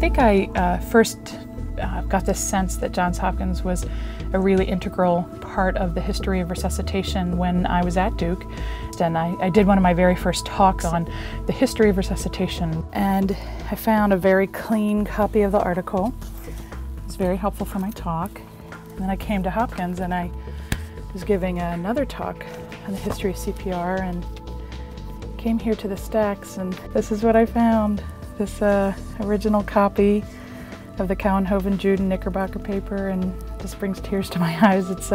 think I first got this sense that Johns Hopkins was a really integral part of the history of resuscitation when I was at Duke. And I did one of my very first talks on the history of resuscitation, and I found a very clean copy of the article. It was very helpful for my talk. And then I came to Hopkins and I was giving another talk on the history of CPR, and came here to the stacks, and this is what I found. This original copy of the Cowenhoven, Jude, and Knickerbocker paper, and just brings tears to my eyes. It's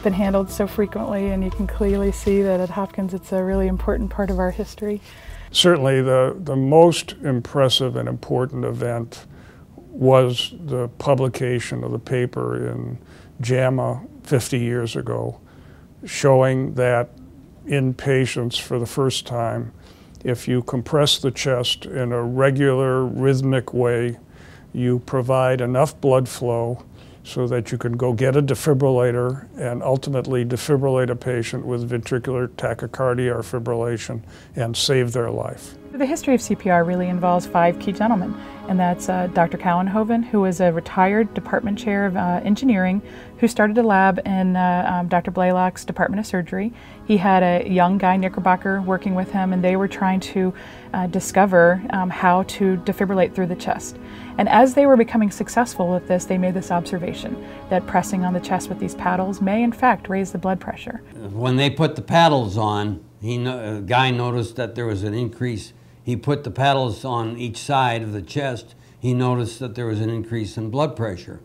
been handled so frequently, and you can clearly see that at Hopkins it's a really important part of our history. Certainly the most impressive and important event was the publication of the paper in JAMA 50 years ago, showing that in patients for the first time, if you compress the chest in a regular, rhythmic way, you provide enough blood flow so that you can go get a defibrillator and ultimately defibrillate a patient with ventricular tachycardia or fibrillation and save their life. The history of CPR really involves 5 key gentlemen, and that's Dr. Cowenhoven, who was a retired department chair of engineering, who started a lab in Dr. Blaylock's Department of Surgery. He had a young guy, Knickerbocker, working with him, and they were trying to discover how to defibrillate through the chest. And as they were becoming successful with this, they made this observation that pressing on the chest with these paddles may in fact raise the blood pressure. When they put the paddles on, a guy noticed that there was an increase. He put the paddles on each side of the chest. He noticed that there was an increase in blood pressure.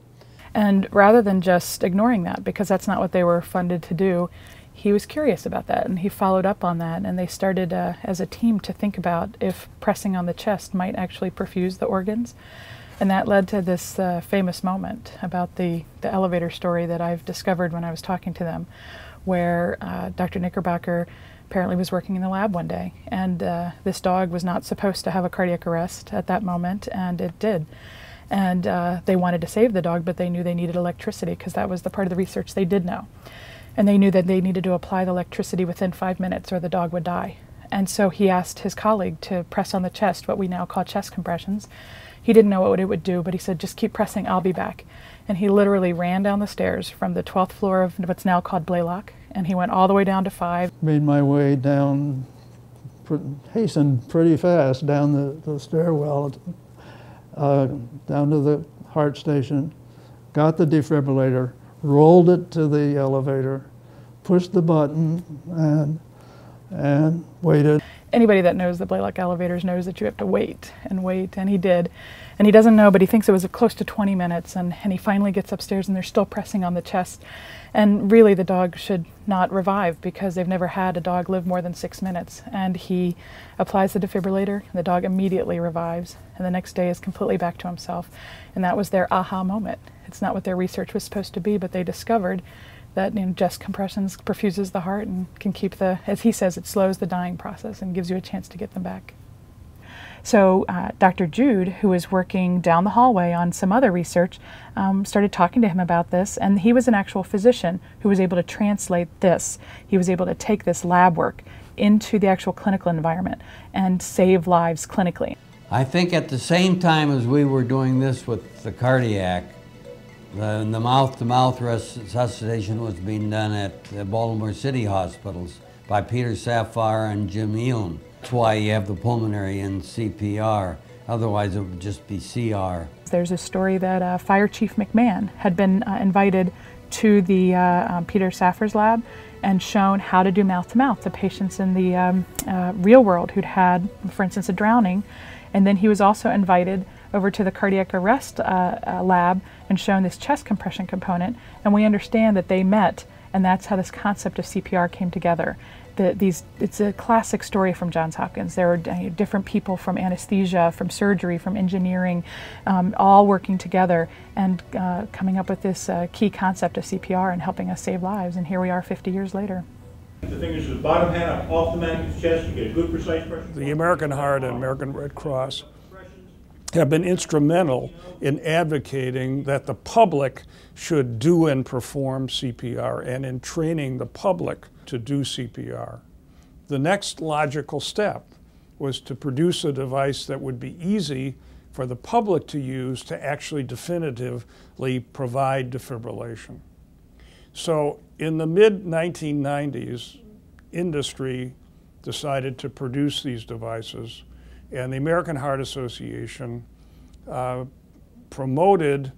And rather than just ignoring that, because that's not what they were funded to do, he was curious about that, and he followed up on that, and they started as a team to think about if pressing on the chest might actually perfuse the organs. And that led to this famous moment about the elevator story that I've discovered when I was talking to them, where Dr. Knickerbocker apparently was working in the lab one day, and this dog was not supposed to have a cardiac arrest at that moment, and it did. And they wanted to save the dog, but they knew they needed electricity, because that was the part of the research they did know. And they knew that they needed to apply the electricity within 5 minutes or the dog would die. And so he asked his colleague to press on the chest, what we now call chest compressions. He didn't know what it would do, but he said, just keep pressing, I'll be back. And he literally ran down the stairs from the 12th floor of what's now called Blaylock, and he went all the way down to 5. Made my way down, hastened pretty fast down the stairwell, down to the heart station, got the defibrillator, rolled it to the elevator, pushed the button, and waited. Anybody that knows the Blaylock elevators knows that you have to wait, and he did. And he doesn't know, but he thinks it was close to 20 minutes, and he finally gets upstairs and they're still pressing on the chest. And really the dog should not revive, because they've never had a dog live more than 6 minutes. And he applies the defibrillator, and the dog immediately revives, and the next day is completely back to himself. And that was their aha moment. It's not what their research was supposed to be, but they discovered that chest compressions perfuses the heart and can keep as he says, it slows the dying process and gives you a chance to get them back. So Dr. Jude, who was working down the hallway on some other research, started talking to him about this, and he was an actual physician who was able to translate this. He was able to take this lab work into the actual clinical environment and save lives clinically. I think at the same time as we were doing this with the cardiac, the mouth-to-mouth resuscitation was being done at the Baltimore City hospitals by Peter Sapphire and Jim Elam. That's why you have the pulmonary in CPR. Otherwise, it would just be CR. There's a story that Fire Chief McMahon had been invited to the Peter Sapphire's lab and shown how to do mouth-to-mouth to patients in the real world who'd had, for instance, a drowning. And then he was also invited over to the cardiac arrest lab and shown this chest compression component, and we understand that they met, and that's how this concept of CPR came together. It's a classic story from Johns Hopkins. There were different people from anesthesia, from surgery, from engineering, all working together and coming up with this key concept of CPR and helping us save lives, and here we are 50 years later. The fingers to the bottom hand off the man's chest, you get a good precise pressure. The American Heart and American Red Cross have been instrumental in advocating that the public should do and perform CPR, and in training the public to do CPR. The next logical step was to produce a device that would be easy for the public to use to actually definitively provide defibrillation. So in the mid-1990s, industry decided to produce these devices, and the American Heart Association promoted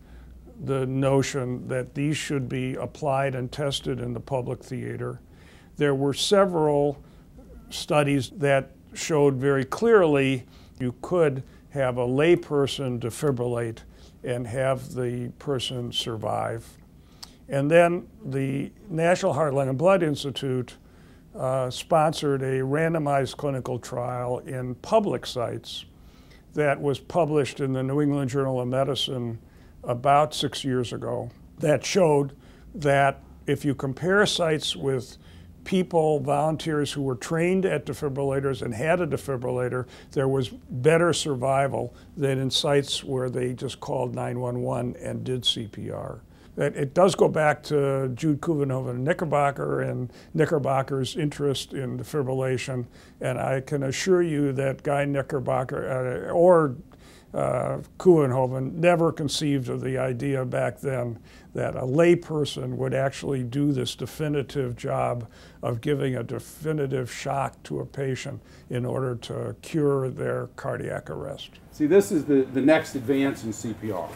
the notion that these should be applied and tested in the public theater. There were several studies that showed very clearly you could have a layperson defibrillate and have the person survive. And then the National Heart, Lung, and Blood Institute sponsored a randomized clinical trial in public sites that was published in the New England Journal of Medicine about 6 years ago, that showed that if you compare sites with people, volunteers who were trained at defibrillators and had a defibrillator, there was better survival than in sites where they just called 911 and did CPR. It does go back to Jude Couvenhoven and Knickerbocker and Knickerbocker's interest in defibrillation, and I can assure you that Guy Knickerbocker or Couvenhoven never conceived of the idea back then that a layperson would actually do this definitive job of giving a definitive shock to a patient in order to cure their cardiac arrest. See, this is the next advance in CPR,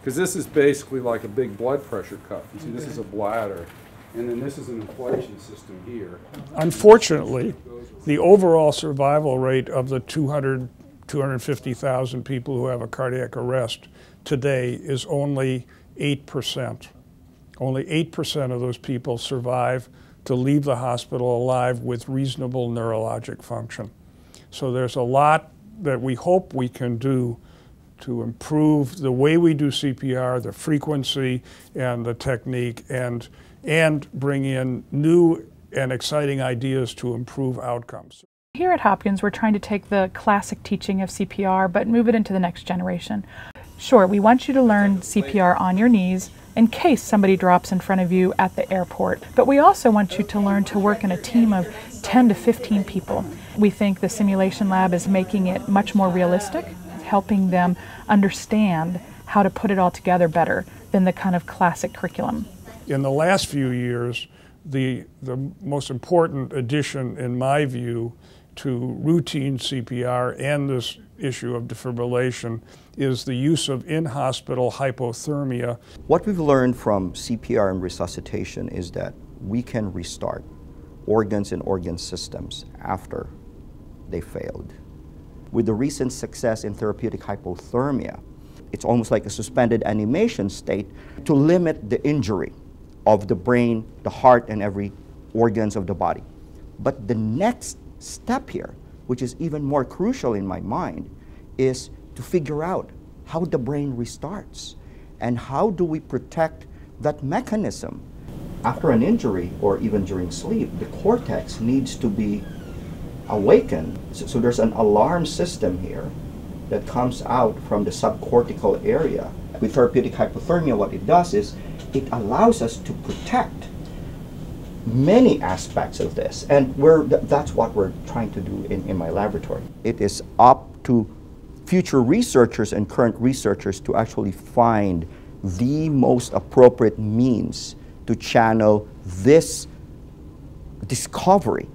because this is basically like a big blood pressure cuff. You see, this is a bladder, and then this is an inflation system here. Unfortunately, the overall survival rate of the 250,000 people who have a cardiac arrest today is only 8%. Only 8% of those people survive to leave the hospital alive with reasonable neurologic function. So there's a lot that we hope we can do to improve the way we do CPR, the frequency and the technique, and bring in new and exciting ideas to improve outcomes. Here at Hopkins, we're trying to take the classic teaching of CPR but move it into the next generation. Sure, we want you to learn CPR on your knees in case somebody drops in front of you at the airport, but we also want you to learn to work in a team of 10 to 15 people. We think the simulation lab is making it much more realistic, helping them understand how to put it all together better than the kind of classic curriculum. In the last few years, the most important addition, in my view, to routine CPR and this issue of defibrillation is the use of in-hospital hypothermia. What we've learned from CPR and resuscitation is that we can restart organs and organ systems after they failed. With the recent success in therapeutic hypothermia, it's almost like a suspended animation state to limit the injury of the brain, the heart, and every organs of the body. But the next step here, which is even more crucial in my mind, is to figure out how the brain restarts and how do we protect that mechanism. After an injury or even during sleep, the cortex needs to be awakened. So there's an alarm system here that comes out from the subcortical area. With therapeutic hypothermia, what it does is it allows us to protect many aspects of this, and that's what we're trying to do in my laboratory. It is up to future researchers and current researchers to actually find the most appropriate means to channel this discovery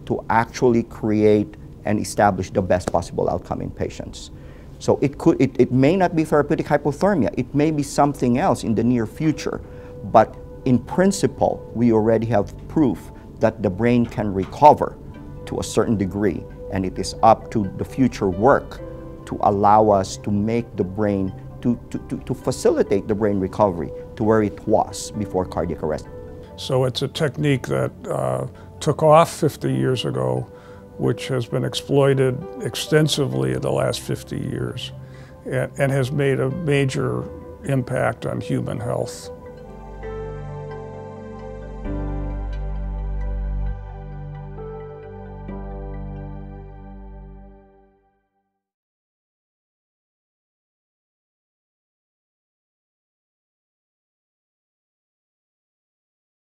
to actually create and establish the best possible outcome in patients. So it may not be therapeutic hypothermia, it may be something else in the near future, but in principle, we already have proof that the brain can recover to a certain degree, and it is up to the future work to allow us to make the brain, to facilitate the brain recovery to where it was before cardiac arrest. So it's a technique that took off 50 years ago, which has been exploited extensively in the last 50 years, and has made a major impact on human health.